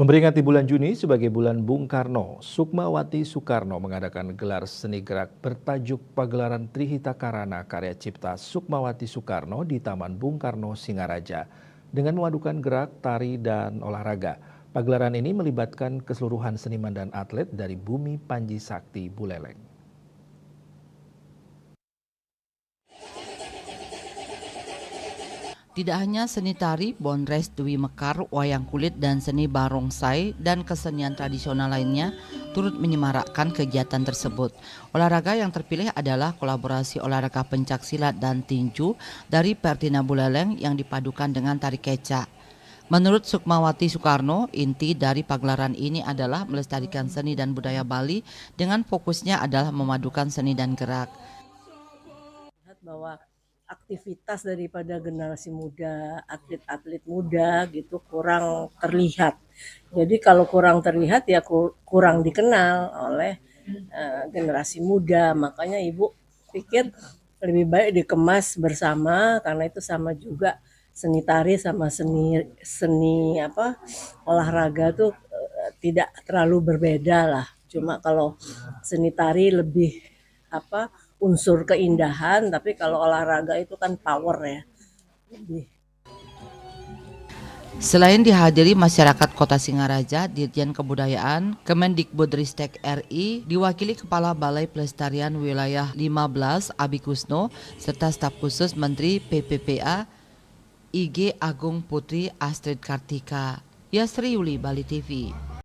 Memperingati bulan Juni sebagai bulan Bung Karno, Sukmawati Soekarno mengadakan gelar seni gerak bertajuk Pagelaran Trihita Karana karya cipta Sukmawati Soekarno di Taman Bung Karno, Singaraja. Dengan memadukan gerak, tari, dan olahraga, pagelaran ini melibatkan keseluruhan seniman dan atlet dari Bumi Panji Sakti Buleleng. Tidak hanya seni tari, bonres, Dwi Mekar, wayang kulit, dan seni barongsai dan kesenian tradisional lainnya turut menyemarakkan kegiatan tersebut. Olahraga yang terpilih adalah kolaborasi olahraga pencak silat dan tinju dari Pertina Buleleng yang dipadukan dengan tari kecak. Menurut Sukmawati Soekarno, inti dari pagelaran ini adalah melestarikan seni dan budaya Bali dengan fokusnya adalah memadukan seni dan gerak. Bahwa aktivitas daripada generasi muda, atlet-atlet muda gitu kurang terlihat. Jadi kalau kurang terlihat ya kurang dikenal oleh generasi muda. Makanya Ibu pikir lebih baik dikemas bersama karena itu sama juga seni tari sama seni olahraga tuh tidak terlalu berbeda lah. Cuma kalau seni tari lebih unsur keindahan, tapi kalau olahraga itu kan power ya. Selain dihadiri masyarakat Kota Singaraja, Dirjen Kebudayaan Kemendikbudristek RI diwakili Kepala Balai Pelestarian Wilayah 15 Abi Kusno serta staf khusus Menteri PPPA IG Agung Putri Astrid Kartika. Yasri Yuli, Bali TV.